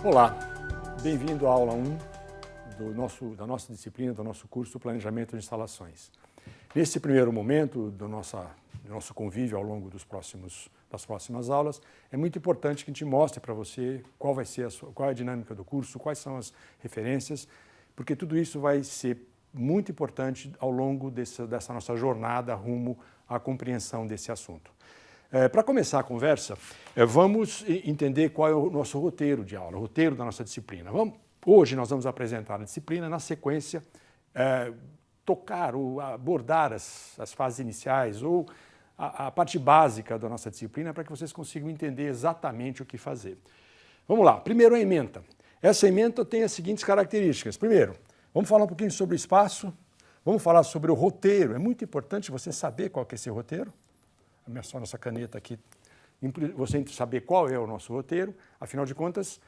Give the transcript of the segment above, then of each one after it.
Olá, bem-vindo à aula 1 da nossa disciplina, do nosso curso Planejamento de Instalações. Nesse primeiro momento do nosso convívio ao longo das próximas aulas, é muito importante que a gente mostre para você qual é a dinâmica do curso, quais são as referências, porque tudo isso vai ser muito importante ao longo dessa nossa jornada rumo à compreensão desse assunto. Para começar a conversa, vamos entender qual é o nosso roteiro de aula, o roteiro da nossa disciplina. Hoje nós vamos apresentar a disciplina, na sequência, tocar ou abordar as fases iniciais ou a parte básica da nossa disciplina para que vocês consigam entender exatamente o que fazer. Vamos lá, primeiro a ementa. Essa ementa tem as seguintes características. Primeiro, vamos falar um pouquinho sobre o espaço, vamos falar sobre o roteiro. É muito importante você saber qual que é esse roteiro. Só nossa caneta aqui, você saber qual é o nosso roteiro, afinal de contas,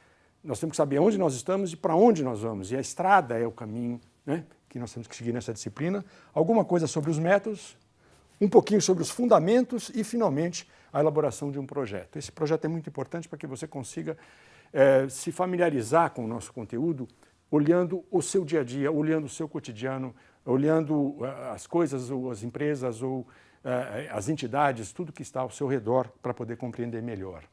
nós temos que saber onde nós estamos e para onde nós vamos, e a estrada é o caminho, né, que nós temos que seguir nessa disciplina, alguma coisa sobre os métodos, um pouquinho sobre os fundamentos e, finalmente, a elaboração de um projeto. Esse projeto é muito importante para que você consiga se familiarizar com o nosso conteúdo, olhando o seu dia a dia, olhando o seu cotidiano, olhando as coisas ou as empresas ou as entidades, tudo que está ao seu redor para poder compreender melhor.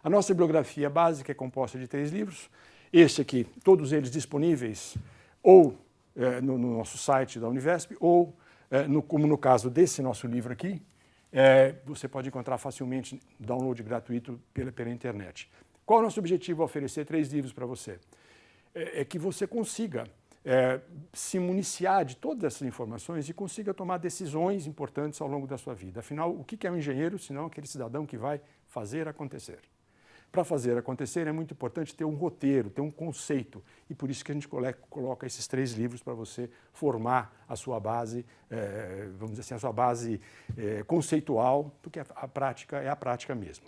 A nossa bibliografia básica é composta de 3 livros, este aqui, todos eles disponíveis ou no nosso site da Univesp ou, como no caso desse nosso livro aqui, você pode encontrar facilmente download gratuito pela internet. Qual é o nosso objetivo ao oferecer 3 livros para você? É que você consiga se municiar de todas essas informações e consiga tomar decisões importantes ao longo da sua vida. Afinal, o que é um engenheiro, senão aquele cidadão que vai fazer acontecer? Para fazer acontecer é muito importante ter um roteiro, ter um conceito, e por isso que a gente coloca esses 3 livros para você formar a sua base, vamos dizer assim, a sua base conceitual, porque a prática é a prática mesmo.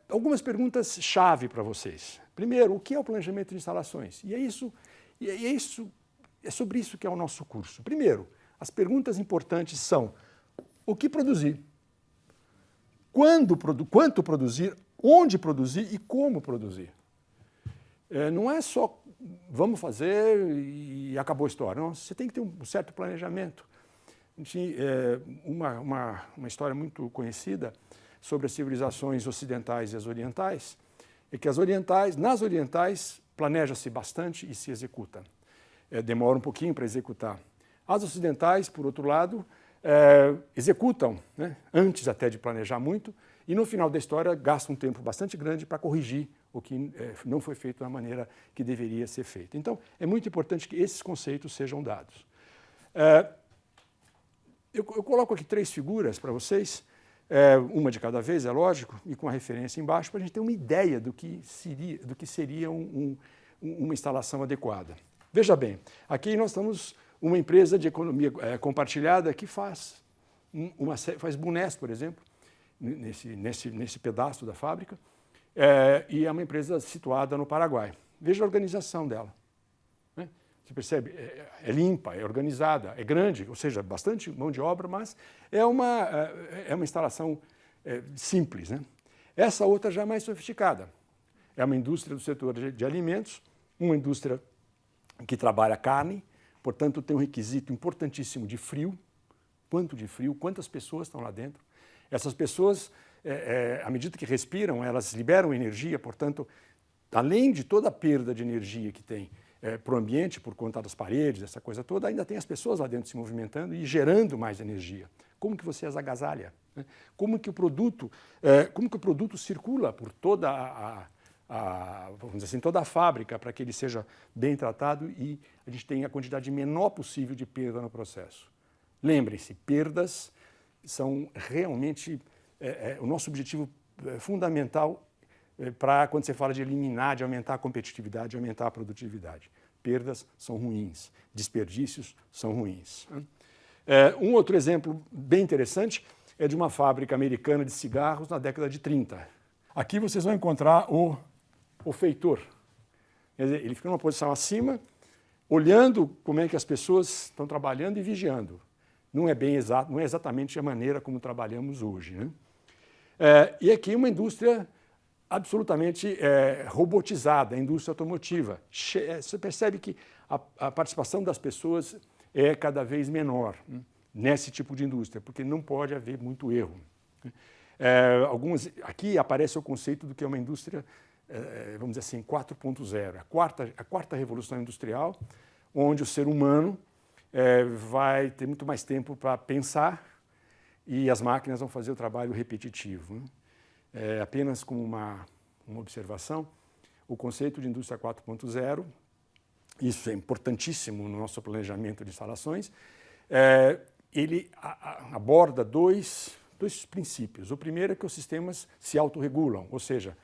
Algumas perguntas-chave para vocês. Primeiro, o que é o planejamento de instalações? É sobre isso que é o nosso curso. Primeiro, as perguntas importantes são: o que produzir? Quanto produzir? Onde produzir e como produzir? Não é só vamos fazer e acabou a história. Não, você tem que ter um certo planejamento. Uma história muito conhecida sobre as civilizações ocidentais e as orientais é que nas orientais, planeja-se bastante e se executa. Demora um pouquinho para executar. As ocidentais, por outro lado, executam, né, antes até de planejar muito, e no final da história gastam um tempo bastante grande para corrigir o que não foi feito da maneira que deveria ser feito. Então, é muito importante que esses conceitos sejam dados. Eu coloco aqui 3 figuras para vocês, uma de cada vez, é lógico, e com a referência embaixo, para a gente ter uma ideia do que seria uma instalação adequada. Veja bem, aqui nós estamos uma empresa de economia compartilhada que faz bonés, por exemplo, nesse pedaço da fábrica, e é uma empresa situada no Paraguai. Veja a organização dela. Né? Você percebe? É limpa, é organizada, é grande, ou seja, bastante mão de obra, mas é uma instalação simples. Né? Essa outra já é mais sofisticada. É uma indústria do setor de alimentos, uma indústria que trabalha carne, portanto tem um requisito importantíssimo de frio. Quanto de frio, quantas pessoas estão lá dentro. Essas pessoas, à medida que respiram, elas liberam energia, portanto, além de toda a perda de energia que tem para o ambiente, por conta das paredes, essa coisa toda, ainda tem as pessoas lá dentro se movimentando e gerando mais energia. Como que você as agasalha? Né? Como que o produto circula por toda vamos dizer assim, toda a fábrica para que ele seja bem tratado e a gente tenha a quantidade menor possível de perda no processo. Lembrem-se, perdas são realmente o nosso objetivo fundamental para quando você fala de eliminar, de aumentar a competitividade, de aumentar a produtividade. Perdas são ruins, desperdícios são ruins. Um outro exemplo bem interessante é de uma fábrica americana de cigarros na década de 30. Aqui vocês vão encontrar o feitor. Quer dizer, ele fica numa posição acima, olhando como é que as pessoas estão trabalhando e vigiando. Não é exatamente a maneira como trabalhamos hoje. Né? E aqui uma indústria absolutamente robotizada, a indústria automotiva. Você percebe que a participação das pessoas é cada vez menor nesse tipo de indústria, porque não pode haver muito erro. Aqui aparece o conceito do que é uma indústria, vamos dizer assim, 4.0, a quarta revolução industrial, onde o ser humano vai ter muito mais tempo para pensar e as máquinas vão fazer o trabalho repetitivo. Apenas como uma observação, o conceito de indústria 4.0, isso é importantíssimo no nosso planejamento de instalações, ele aborda dois princípios. O primeiro é que os sistemas se autorregulam, ou seja,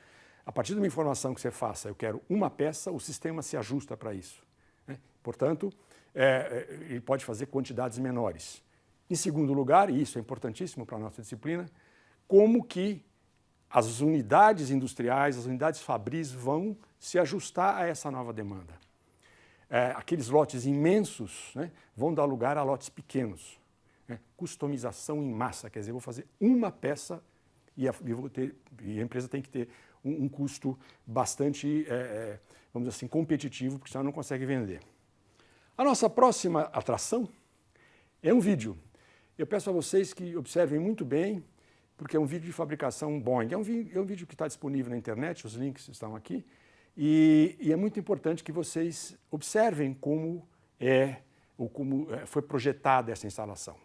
a partir de uma informação que você faça, eu quero uma peça, o sistema se ajusta para isso. Portanto, ele pode fazer quantidades menores. Em segundo lugar, e isso é importantíssimo para a nossa disciplina, como que as unidades industriais, as unidades fabris vão se ajustar a essa nova demanda. Aqueles lotes imensos, né, vão dar lugar a lotes pequenos. Customização em massa, quer dizer, eu vou fazer uma peça e a empresa tem que ter um custo bastante, vamos dizer assim, competitivo, porque senão não consegue vender. A nossa próxima atração é um vídeo. Eu peço a vocês que observem muito bem, porque é um vídeo de fabricação Boeing. É um vídeo que está disponível na internet, os links estão aqui, e é muito importante que vocês observem como foi projetada essa instalação.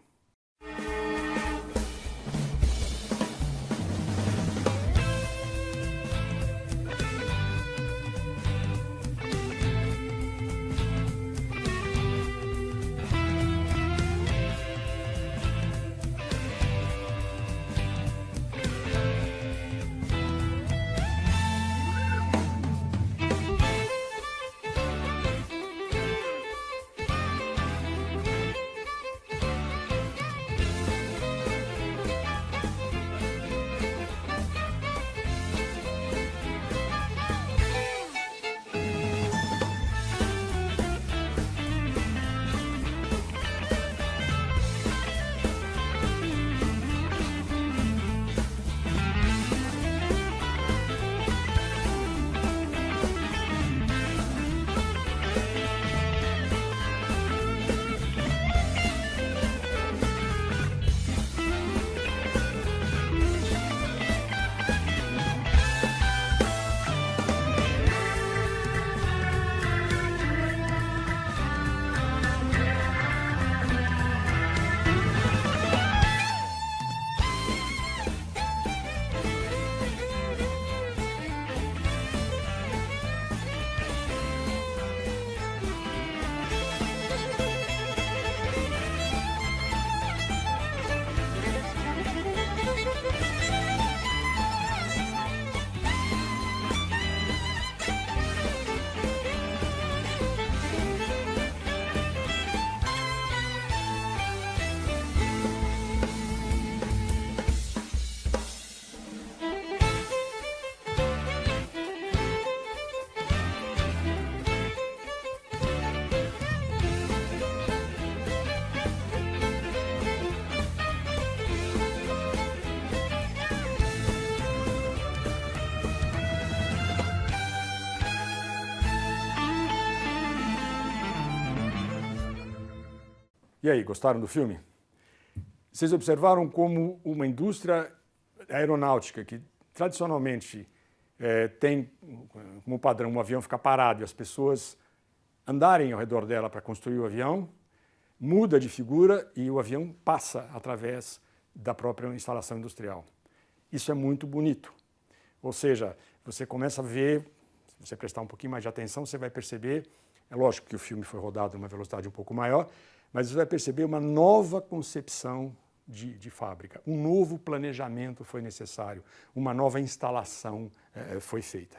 E aí, gostaram do filme? Vocês observaram como uma indústria aeronáutica que tradicionalmente tem como padrão um avião ficar parado e as pessoas andarem ao redor dela para construir o avião, muda de figura e o avião passa através da própria instalação industrial. Isso é muito bonito. Ou seja, você começa a ver, se você prestar um pouquinho mais de atenção, você vai perceber, é lógico que o filme foi rodado numa velocidade um pouco maior, mas você vai perceber uma nova concepção de fábrica, um novo planejamento foi necessário, uma nova instalação foi feita.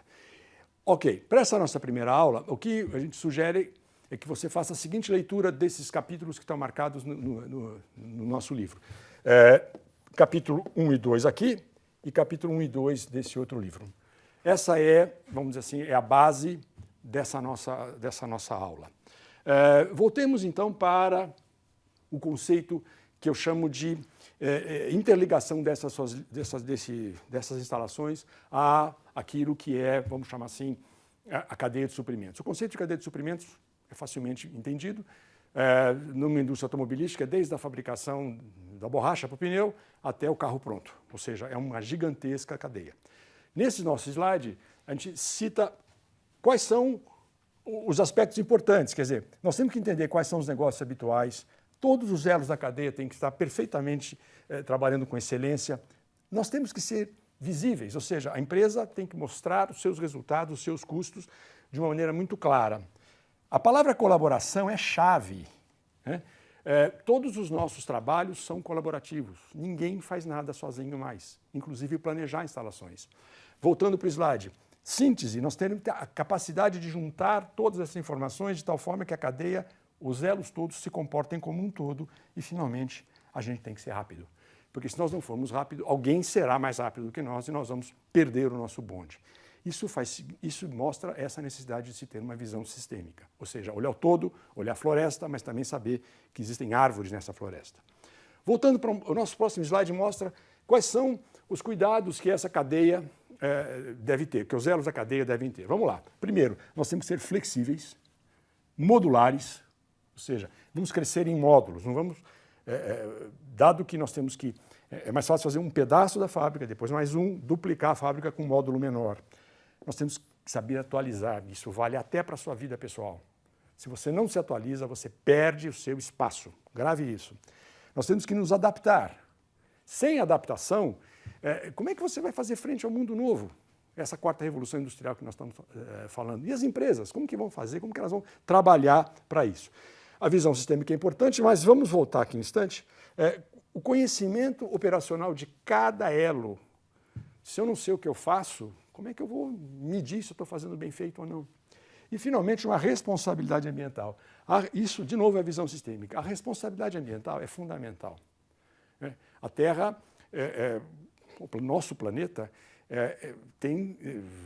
Ok, para essa nossa primeira aula, o que a gente sugere é que você faça a seguinte leitura desses capítulos que estão marcados no nosso livro. Capítulo 1 e 2 aqui e capítulo 1 e 2 desse outro livro. Essa vamos dizer assim, é a base dessa nossa aula. Voltemos então para o conceito que eu chamo de interligação dessas instalações a aquilo que é, vamos chamar assim, a cadeia de suprimentos. O conceito de cadeia de suprimentos é facilmente entendido. Numa indústria automobilística, desde a fabricação da borracha para o pneu até o carro pronto. Ou seja, é uma gigantesca cadeia. Nesse nosso slide, a gente cita quais são os aspectos importantes. Quer dizer, nós temos que entender quais são os negócios habituais, todos os elos da cadeia têm que estar perfeitamente trabalhando com excelência. Nós temos que ser visíveis, ou seja, a empresa tem que mostrar os seus resultados, os seus custos de uma maneira muito clara. A palavra colaboração é chave, né? Todos os nossos trabalhos são colaborativos. Ninguém faz nada sozinho mais, inclusive planejar instalações. Voltando para o slide, síntese, nós temos a capacidade de juntar todas essas informações de tal forma que a cadeia, os elos todos se comportem como um todo e, finalmente, a gente tem que ser rápido. Porque se nós não formos rápido, alguém será mais rápido do que nós e nós vamos perder o nosso bonde. Isso mostra essa necessidade de se ter uma visão sistêmica, ou seja, olhar o todo, olhar a floresta, mas também saber que existem árvores nessa floresta. Voltando para o nosso próximo slide, mostra quais são os cuidados que essa cadeia deve ter, que os elos da cadeia devem ter. Vamos lá. Primeiro, nós temos que ser flexíveis, modulares, ou seja, vamos crescer em módulos, não vamos... dado que nós temos que... É mais fácil fazer um pedaço da fábrica, depois mais um, duplicar a fábrica com um módulo menor. Nós temos que saber atualizar, isso vale até para a sua vida pessoal. Se você não se atualiza, você perde o seu espaço. Grave isso. Nós temos que nos adaptar. Sem adaptação, como é que você vai fazer frente ao mundo novo? Essa quarta revolução industrial que nós estamos falando. E as empresas, como que vão fazer, como que elas vão trabalhar para isso? A visão sistêmica é importante, mas vamos voltar aqui um instante. O conhecimento operacional de cada elo. Se eu não sei o que eu faço, como é que eu vou medir se eu estou fazendo bem feito ou não? E, finalmente, uma responsabilidade ambiental. Isso, de novo, é a visão sistêmica. A responsabilidade ambiental é fundamental. A Terra, o nosso planeta, tem,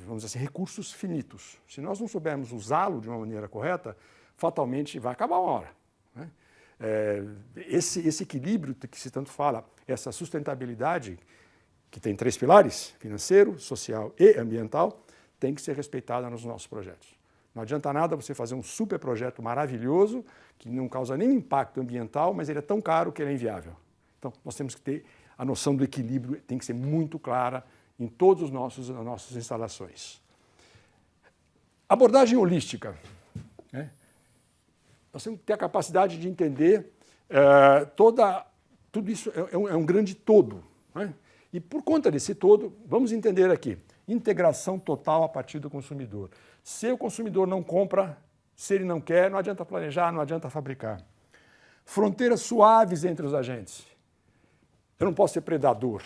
vamos dizer assim, recursos finitos. Se nós não soubermos usá-lo de uma maneira correta, fatalmente vai acabar uma hora. Esse equilíbrio que se tanto fala, essa sustentabilidade, que tem 3 pilares, financeiro, social e ambiental, tem que ser respeitada nos nossos projetos. Não adianta nada você fazer um super projeto maravilhoso, que não causa nenhum impacto ambiental, mas ele é tão caro que ele é inviável. Então, nós temos que ter a noção do equilíbrio, tem que ser muito clara em todas as nossas instalações. Abordagem holística. Nós temos que ter a capacidade de entender tudo isso é um grande todo. E por conta desse todo, vamos entender aqui, integração total a partir do consumidor. Se o consumidor não compra, se ele não quer, não adianta planejar, não adianta fabricar. Fronteiras suaves entre os agentes. Eu não posso ser predador.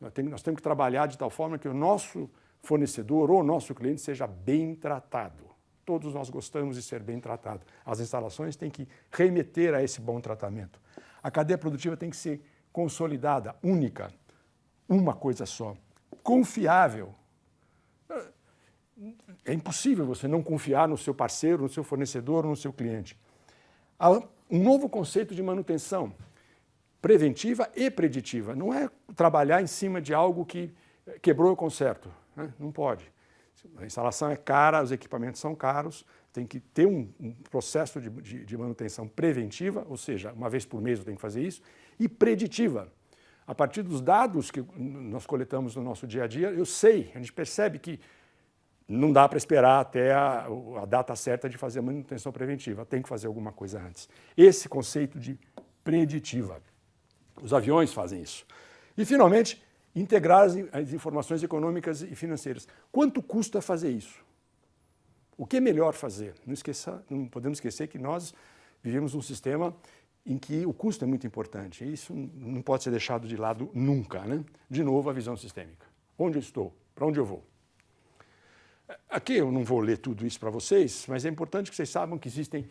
Nós temos que trabalhar de tal forma que o nosso fornecedor ou o nosso cliente seja bem tratado. Todos nós gostamos de ser bem tratado. As instalações têm que remeter a esse bom tratamento. A cadeia produtiva tem que ser consolidada, única, uma coisa só, confiável. É impossível você não confiar no seu parceiro, no seu fornecedor ou no seu cliente. Há um novo conceito de manutenção, preventiva e preditiva. Não é trabalhar em cima de algo que quebrou o conserto. Não pode. A instalação é cara, os equipamentos são caros, tem que ter um processo de manutenção preventiva, ou seja, uma vez por mês eu tenho que fazer isso, e preditiva. A partir dos dados que nós coletamos no nosso dia a dia, eu sei, a gente percebe que não dá para esperar até a data certa de fazer a manutenção preventiva, tem que fazer alguma coisa antes. Esse conceito de preditiva. Os aviões fazem isso. E, finalmente, integrar as informações econômicas e financeiras. Quanto custa fazer isso? O que é melhor fazer? Não podemos esquecer que nós vivemos um sistema em que o custo é muito importante. E isso não pode ser deixado de lado nunca. De novo, a visão sistêmica. Onde eu estou? Para onde eu vou? Aqui eu não vou ler tudo isso para vocês, mas é importante que vocês saibam que existem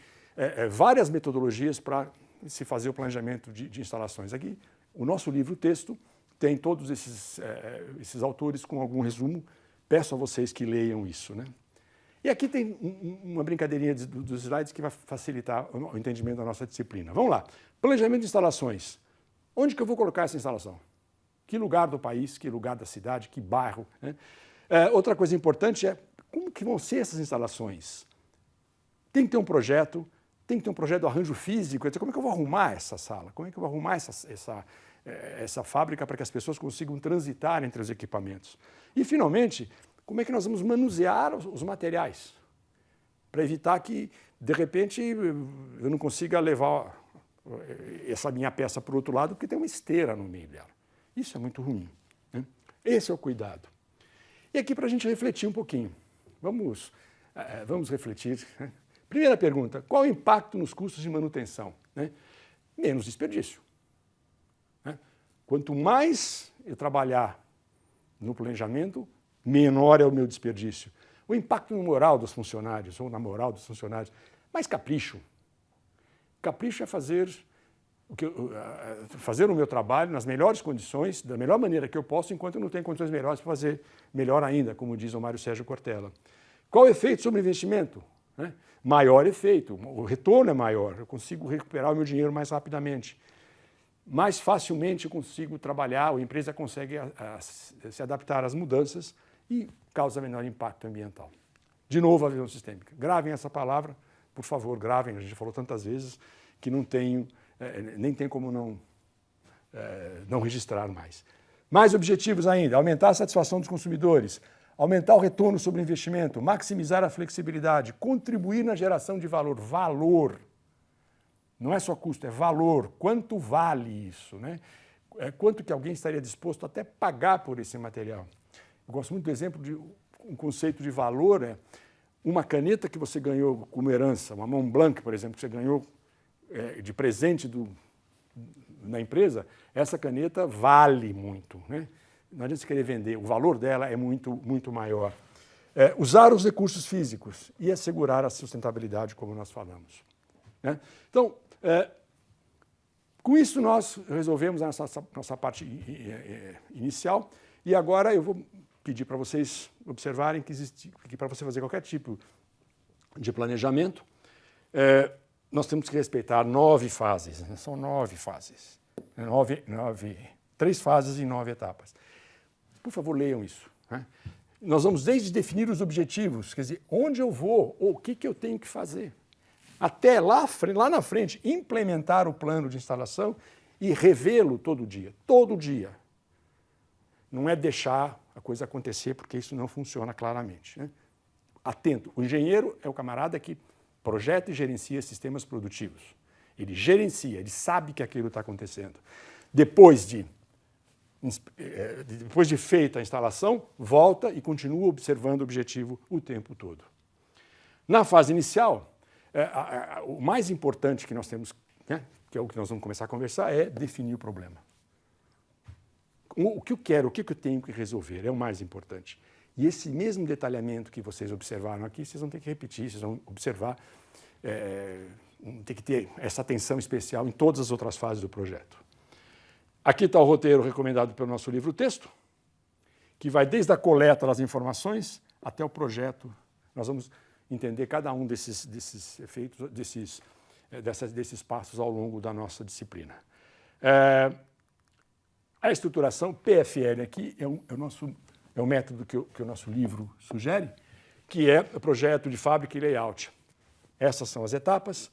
várias metodologias para se fazer o planejamento de instalações. Aqui, o nosso livro-texto tem todos esses autores com algum resumo. Peço a vocês que leiam isso. E aqui tem uma brincadeirinha dos slides que vai facilitar o entendimento da nossa disciplina. Vamos lá. Planejamento de instalações. onde que eu vou colocar essa instalação? Que lugar do país, que lugar da cidade, que bairro? Né? Outra coisa importante é como que vão ser essas instalações? Tem que ter um projeto do arranjo físico, quer dizer, como é que eu vou arrumar essa sala? Como é que eu vou arrumar essa fábrica para que as pessoas consigam transitar entre os equipamentos? E, finalmente, como é que nós vamos manusear os materiais? Para evitar que, de repente, eu não consiga levar essa minha peça para o outro lado porque tem uma esteira no meio dela. Isso é muito ruim. Né? Esse é o cuidado. E aqui para a gente refletir um pouquinho. Vamos refletir. Né? Primeira pergunta, qual o impacto nos custos de manutenção? Né? Menos desperdício. Né? Quanto mais eu trabalhar no planejamento, menor é o meu desperdício. O impacto no moral dos funcionários, ou na moral dos funcionários, mais capricho. Capricho é fazer o meu trabalho nas melhores condições, da melhor maneira que eu posso, enquanto eu não tenho condições melhores para fazer melhor ainda, como diz o Mário Sérgio Cortella. Qual o efeito sobre o investimento? Né? Maior efeito, o retorno é maior, eu consigo recuperar o meu dinheiro mais rapidamente. Mais facilmente eu consigo trabalhar, a empresa consegue se adaptar às mudanças e causa menor impacto ambiental. De novo, a visão sistêmica. Gravem essa palavra, por favor, gravem, a gente falou tantas vezes que nem tem como não registrar mais. Mais objetivos ainda, aumentar a satisfação dos consumidores, aumentar o retorno sobre o investimento, maximizar a flexibilidade, contribuir na geração de valor. Valor. Não é só custo, é valor. Quanto vale isso? Né? Quanto que alguém estaria disposto até pagar por esse material? Eu gosto muito do exemplo de um conceito de valor, uma caneta que você ganhou como herança, uma Mont Blanc, por exemplo, que você ganhou de presente na empresa, essa caneta vale muito. Né? Não adianta você querer vender, o valor dela é muito, muito maior. Usar os recursos físicos e assegurar a sustentabilidade, como nós falamos. Né? Então, com isso nós resolvemos a nossa parte inicial e agora eu vou pedir para vocês observarem que para você fazer qualquer tipo de planejamento, nós temos que respeitar 9 fases. Né? São 9 fases. 3 fases em 9 etapas. Por favor, leiam isso. Né? Nós vamos desde definir os objetivos, quer dizer, onde eu vou ou o que eu tenho que fazer, até lá na frente, implementar o plano de instalação e revê-lo todo dia. Todo dia. Não é deixar a coisa acontecer, porque isso não funciona claramente. Né? Atento, o engenheiro é o camarada que projeta e gerencia sistemas produtivos. Ele gerencia, ele sabe que aquilo está acontecendo. Depois de feita a instalação, volta e continua observando o objetivo o tempo todo. Na fase inicial, o mais importante que nós temos, né, que é o que nós vamos começar a conversar, é definir o problema. O que eu quero, o que eu tenho que resolver, é o mais importante. E esse mesmo detalhamento que vocês observaram aqui, vocês vão ter que repetir, vocês vão observar, tem que ter essa atenção especial em todas as outras fases do projeto. Aqui está o roteiro recomendado pelo nosso livro-texto, que vai desde a coleta das informações até o projeto. Nós vamos entender cada um desses efeitos, desses passos ao longo da nossa disciplina. A estruturação PFL aqui é o método que o nosso livro sugere, que é o projeto de fábrica e layout. Essas são as etapas.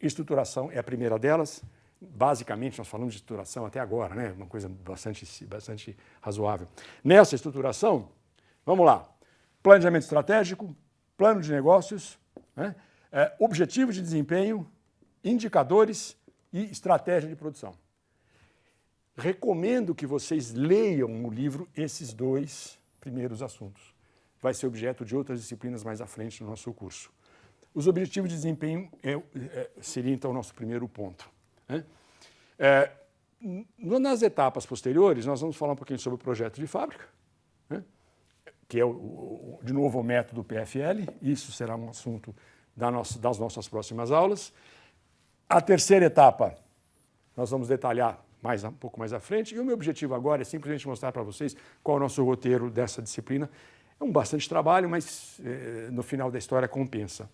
Estruturação é a primeira delas. Basicamente, nós falamos de estruturação até agora, né? Uma coisa bastante razoável. Nessa estruturação, vamos lá. Planejamento estratégico, plano de negócios, né? Objetivo de desempenho, indicadores e estratégia de produção. Recomendo que vocês leiam no livro esses 2 primeiros assuntos. Vai ser objeto de outras disciplinas mais à frente no nosso curso. Os objetivos de desempenho seria, então, o nosso primeiro ponto. Né? Nas etapas posteriores, nós vamos falar um pouquinho sobre o projeto de fábrica, né? Que é, de novo, o método PFL. Isso será um assunto das nossas próximas aulas. A terceira etapa, nós vamos detalhar um pouco mais à frente. E o meu objetivo agora é simplesmente mostrar para vocês qual é o nosso roteiro dessa disciplina. É bastante trabalho, mas no final da história compensa.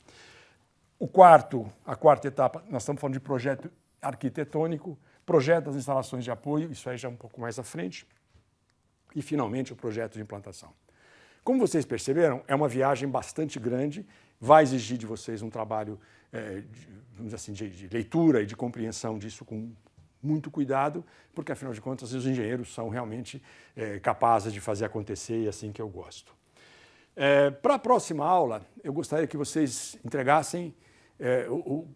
A quarta etapa, nós estamos falando de projeto arquitetônico. projeto das instalações de apoio, isso aí já um pouco mais à frente, e finalmente o projeto de implantação. Como vocês perceberam, é uma viagem bastante grande, vai exigir de vocês um trabalho vamos dizer assim, de leitura e de compreensão disso com muito cuidado, porque afinal de contas os engenheiros são realmente capazes de fazer acontecer e é assim que eu gosto. Para a próxima aula, eu gostaria que vocês entregassem, vamos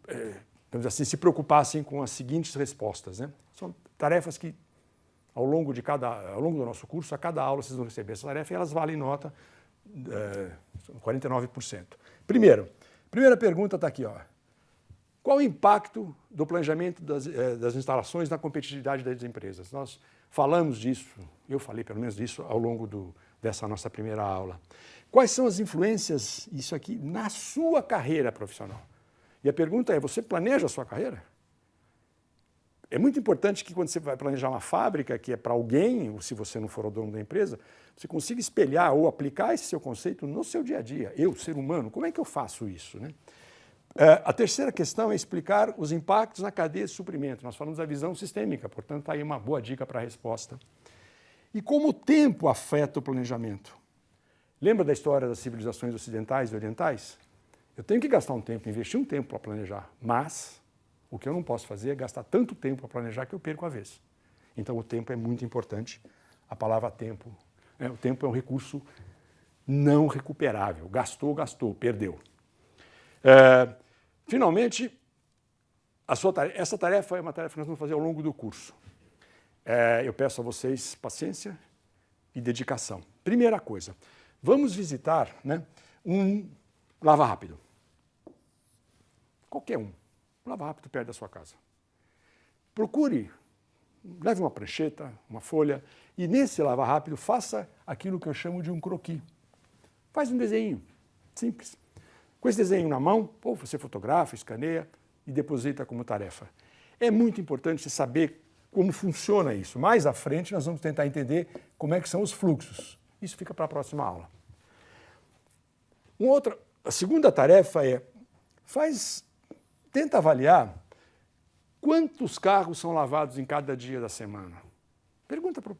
dizer assim, se preocupassem com as seguintes respostas, né? São tarefas que ao longo do nosso curso, a cada aula vocês vão receber essa tarefa e elas valem nota 49%. Primeira pergunta está aqui, ó. Qual o impacto do planejamento das instalações na competitividade das empresas? Nós falamos disso, eu falei pelo menos disso ao longo dessa nossa primeira aula. Quais são as influências, isso aqui, na sua carreira profissional? E a pergunta é, você planeja a sua carreira? É muito importante que quando você vai planejar uma fábrica que é para alguém, ou se você não for o dono da empresa, você consiga espelhar ou aplicar esse seu conceito no seu dia a dia. Eu, ser humano, como é que eu faço isso, né? A terceira questão é explicar os impactos na cadeia de suprimento. Nós falamos da visão sistêmica, portanto, está aí uma boa dica para a resposta. E como o tempo afeta o planejamento? Lembra da história das civilizações ocidentais e orientais? Eu tenho que gastar um tempo, investir um tempo para planejar, mas o que eu não posso fazer é gastar tanto tempo para planejar que eu perco a vez. Então o tempo é muito importante. A palavra tempo, o tempo é um recurso não recuperável. Gastou, perdeu. Finalmente, essa tarefa é uma tarefa que nós vamos fazer ao longo do curso. Eu peço a vocês paciência e dedicação. Primeira coisa, vamos visitar, né, um lava-rápido. Qualquer um. Um lava-rápido perto da sua casa. Procure, leve uma prancheta, uma folha, e nesse lava-rápido faça aquilo que eu chamo de um croquis. Faz um desenho simples. Com esse desenho na mão, ou você fotografa, escaneia e deposita como tarefa. É muito importante saber como funciona isso. Mais à frente nós vamos tentar entender como é que são os fluxos. Isso fica para a próxima aula. A segunda tarefa é, tenta avaliar quantos carros são lavados em cada dia da semana. Pergunta para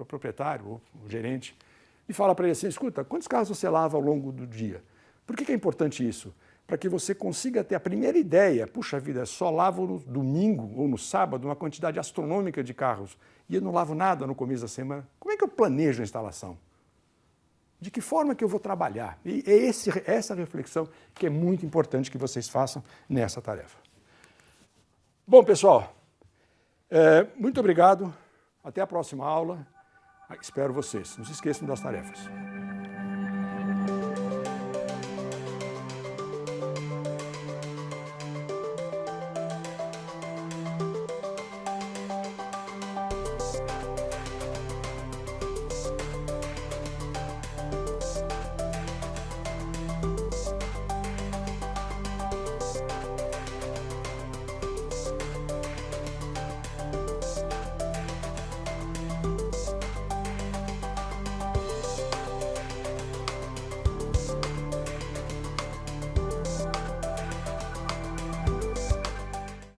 o proprietário ou o gerente e fala para ele assim, escuta, quantos carros você lava ao longo do dia? Por que é importante isso? Para que você consiga ter a primeira ideia, puxa vida, só lavo no domingo ou no sábado uma quantidade astronômica de carros e eu não lavo nada no começo da semana. Como é que eu planejo a instalação? De que forma que eu vou trabalhar? E é essa reflexão que é muito importante que vocês façam nessa tarefa. Bom, pessoal, muito obrigado. Até a próxima aula. Espero vocês. Não se esqueçam das tarefas.